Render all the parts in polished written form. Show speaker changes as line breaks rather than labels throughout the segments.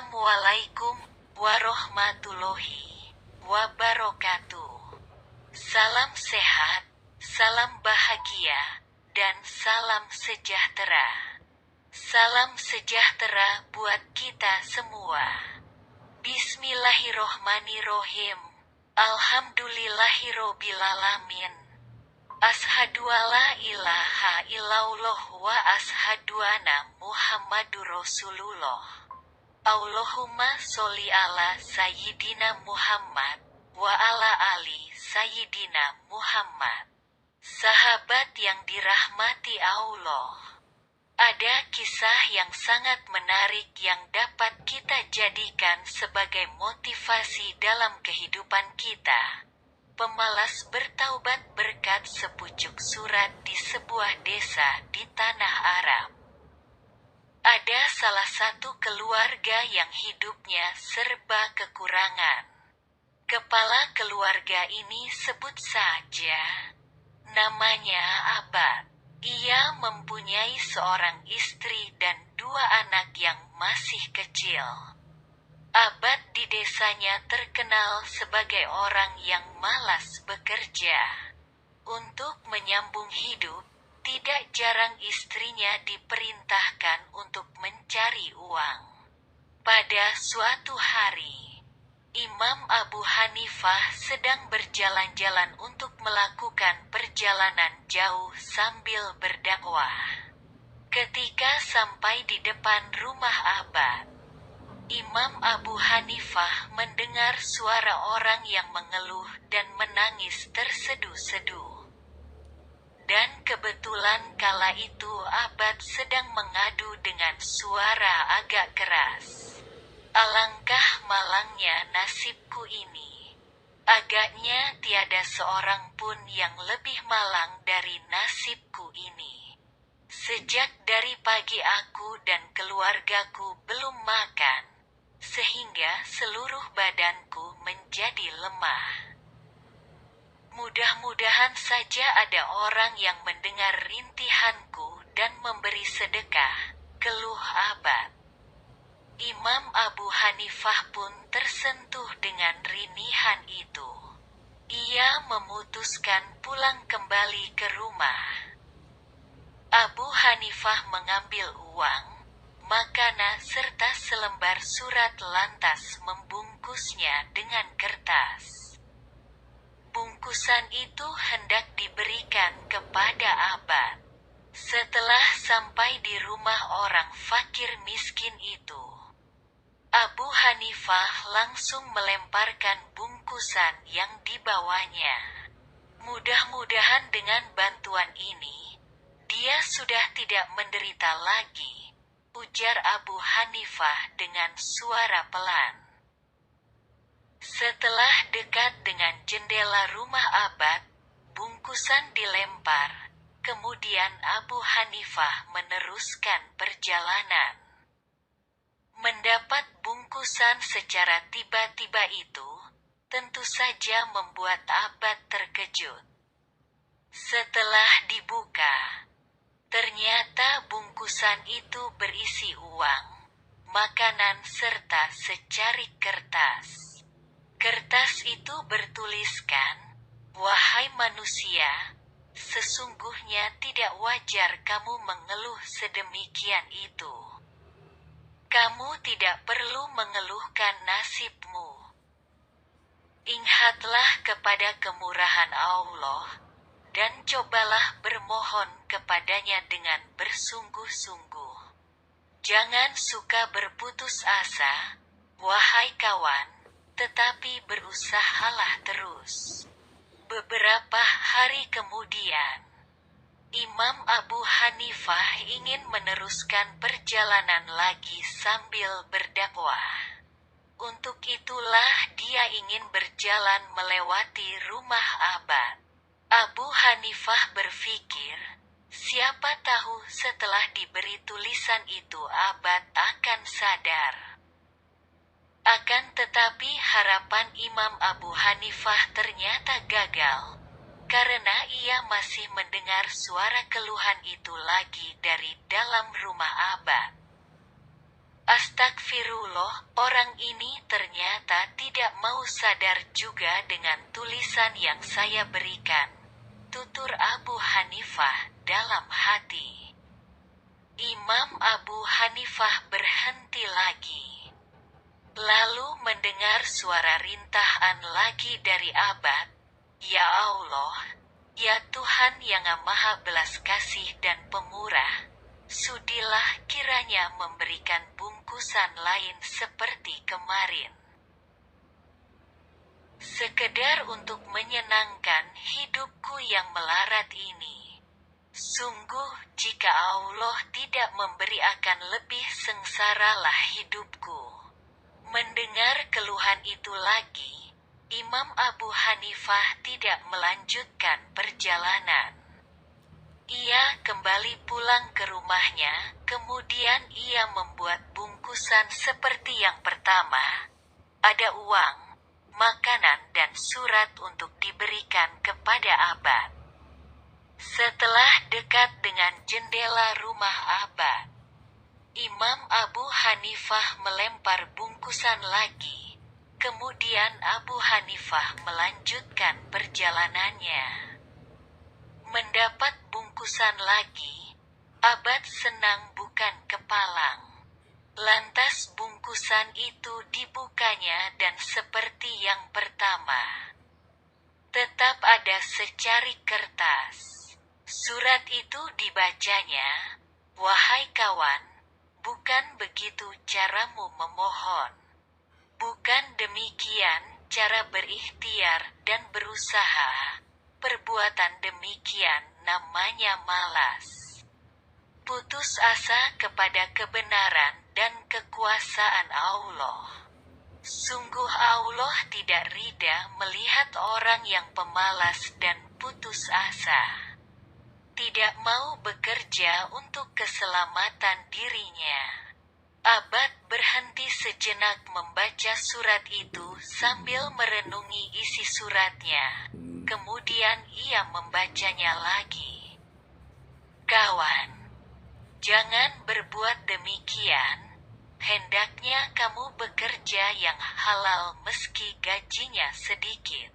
Assalamualaikum warahmatullahi wabarakatuh. Salam sehat, salam bahagia, dan salam sejahtera. Salam sejahtera buat kita semua. Bismillahirrohmanirrohim. Alhamdulillahirobbilalamin. Ashadu alla ilaha illallah wa ashadu anna Muhammadur Rasulullah. Allahumma sholli ala Sayyidina Muhammad wa ala ali Sayyidina Muhammad. Sahabat yang dirahmati Allah. Ada kisah yang sangat menarik yang dapat kita jadikan sebagai motivasi dalam kehidupan kita. Pemalas bertaubat berkat sepucuk surat di sebuah desa di tanah Arab. Ada salah satu keluarga yang hidupnya serba kekurangan. Kepala keluarga ini sebut saja namanya Abad. Ia mempunyai seorang istri dan 2 anak yang masih kecil. Abad di desanya terkenal sebagai orang yang malas bekerja. Untuk menyambung hidup, tidak jarang istrinya diperintahkan untuk mencari uang. Pada suatu hari, Imam Abu Hanifah sedang berjalan-jalan untuk melakukan perjalanan jauh sambil berdakwah. Ketika sampai di depan rumah Abad, Imam Abu Hanifah mendengar suara orang yang mengeluh dan menangis terseduh-seduh. Dan kebetulan kala itu Abad sedang mengadu dengan suara agak keras. Alangkah malangnya nasibku ini. Agaknya tiada seorang pun yang lebih malang dari nasibku ini. Sejak dari pagi aku dan keluargaku belum makan, sehingga seluruh badanku menjadi lemah. Mudah-mudahan saja ada orang yang mendengar rintihanku dan memberi sedekah, keluh Abad. Imam Abu Hanifah pun tersentuh dengan rinihan itu. Ia memutuskan pulang kembali ke rumah. Abu Hanifah mengambil uang, makanan serta selembar surat lantas membungkusnya dengan kertas. Bungkusan itu hendak diberikan kepada Abad. Setelah sampai di rumah orang fakir miskin itu, Abu Hanifah langsung melemparkan bungkusan yang dibawanya. Mudah-mudahan dengan bantuan ini, dia sudah tidak menderita lagi, ujar Abu Hanifah dengan suara pelan. Setelah dekat dengan jendela rumah Abad, bungkusan dilempar, kemudian Abu Hanifah meneruskan perjalanan. Mendapat bungkusan secara tiba-tiba itu, tentu saja membuat Abad terkejut. Setelah dibuka, ternyata bungkusan itu berisi uang, makanan serta secarik kertas. Kertas itu bertuliskan, "Wahai manusia, sesungguhnya tidak wajar kamu mengeluh sedemikian itu. Kamu tidak perlu mengeluhkan nasibmu. Ingatlah kepada kemurahan Allah, dan cobalah bermohon kepadanya dengan bersungguh-sungguh. Jangan suka berputus asa, wahai kawan, tetapi berusahalah terus." Beberapa hari kemudian, Imam Abu Hanifah ingin meneruskan perjalanan lagi sambil berdakwah. Untuk itulah dia ingin berjalan melewati rumah Abad. Abu Hanifah berpikir, siapa tahu setelah diberi tulisan itu Abad akan sadar. Akan tetapi harapan Imam Abu Hanifah ternyata gagal, karena ia masih mendengar suara keluhan itu lagi dari dalam rumah Abad. Astagfirullah, orang ini ternyata tidak mau sadar juga dengan tulisan yang saya berikan. Tutur Abu Hanifah dalam hati. Imam Abu Hanifah berhenti lagi. Lalu mendengar suara rintahan lagi dari Abad. Ya Allah, ya Tuhan yang Maha Belas Kasih dan Pemurah, sudilah kiranya memberikan bungkusan lain seperti kemarin. Sekedar untuk menyenangkan hidupku yang melarat ini. Sungguh, jika Allah tidak memberi akan lebih sengsaralah hidupku. Mendengar keluhan itu lagi, Imam Abu Hanifah tidak melanjutkan perjalanan. Ia kembali pulang ke rumahnya, kemudian ia membuat bungkusan seperti yang pertama. Ada uang, makanan dan surat untuk diberikan kepada Abad. Setelah dekat dengan jendela rumah Abad, Imam Abu Hanifah melempar bungkusan lagi. Kemudian Abu Hanifah melanjutkan perjalanannya. Mendapat bungkusan lagi, Abad senang bukan kepalang. Lantas bungkusan itu dibukanya dan seperti yang pertama, tetap ada secarik kertas. Surat itu dibacanya, "Wahai kawan, bukan begitu caramu memohon. Bukan demikian cara berikhtiar dan berusaha. Perbuatan demikian namanya malas. Putus asa kepada kebenaran dan kekuasaan Allah. Sungguh Allah tidak ridha melihat orang yang pemalas dan putus asa. Tidak mau bekerja untuk keselamatan dirinya." Abad berhenti sejenak membaca surat itu sambil merenungi isi suratnya. Kemudian ia membacanya lagi. "Kawan, jangan berbuat demikian. Hendaknya kamu bekerja yang halal meski gajinya sedikit.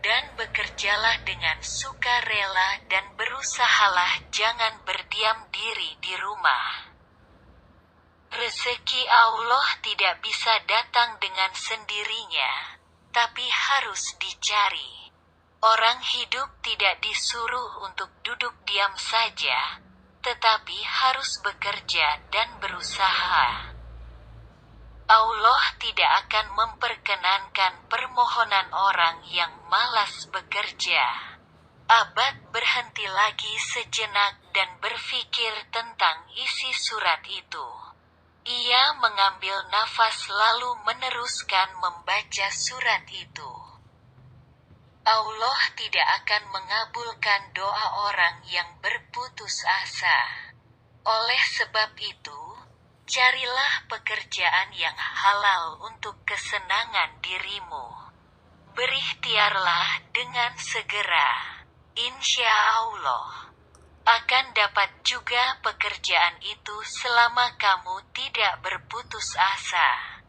Dan bekerjalah dengan sukarela dan berusahalah jangan berdiam diri di rumah. Rezeki Allah tidak bisa datang dengan sendirinya, tapi harus dicari. Orang hidup tidak disuruh untuk duduk diam saja, tetapi harus bekerja dan berusaha. Allah tidak akan memperkenankan permohonan orang yang malas bekerja." Abad berhenti lagi sejenak dan berpikir tentang isi surat itu. Ia mengambil nafas lalu meneruskan membaca surat itu. Allah tidak akan mengabulkan doa orang yang berputus asa. Oleh sebab itu, carilah pekerjaan yang halal untuk kesenangan dirimu. Berikhtiarlah dengan segera. Insya Allah akan dapat juga pekerjaan itu selama kamu tidak berputus asa.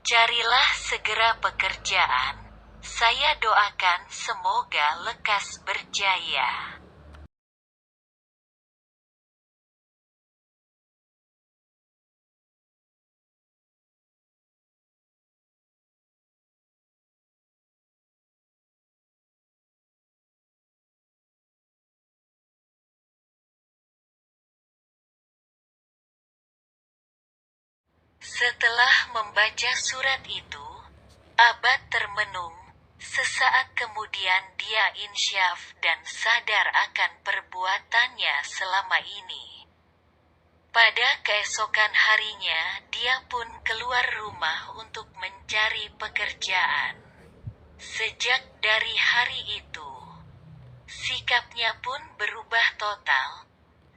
Carilah segera pekerjaan. Saya doakan semoga lekas berjaya. Setelah membaca surat itu, Abad termenung. Sesaat kemudian dia insyaf dan sadar akan perbuatannya selama ini. Pada keesokan harinya dia pun keluar rumah untuk mencari pekerjaan. Sejak dari hari itu, sikapnya pun berubah total.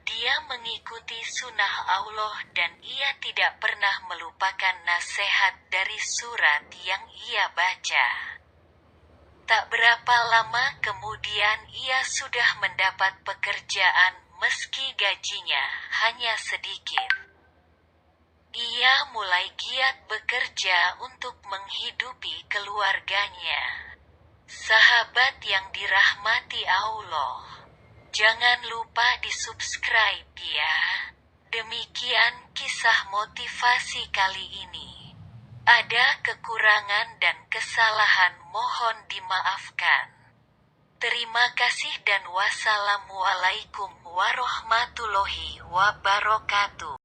Dia mengikuti sunnah Allah dan ia tidak pernah melupakan nasihat dari surat yang ia baca. Tak berapa lama kemudian ia sudah mendapat pekerjaan meski gajinya hanya sedikit. Ia mulai giat bekerja untuk menghidupi keluarganya. Sahabat yang dirahmati Allah, jangan lupa di-subscribe ya. Demikian kisah motivasi kali ini. Ada kekurangan dan kesalahan, mohon dimaafkan. Terima kasih dan wassalamualaikum warahmatullahi wabarakatuh.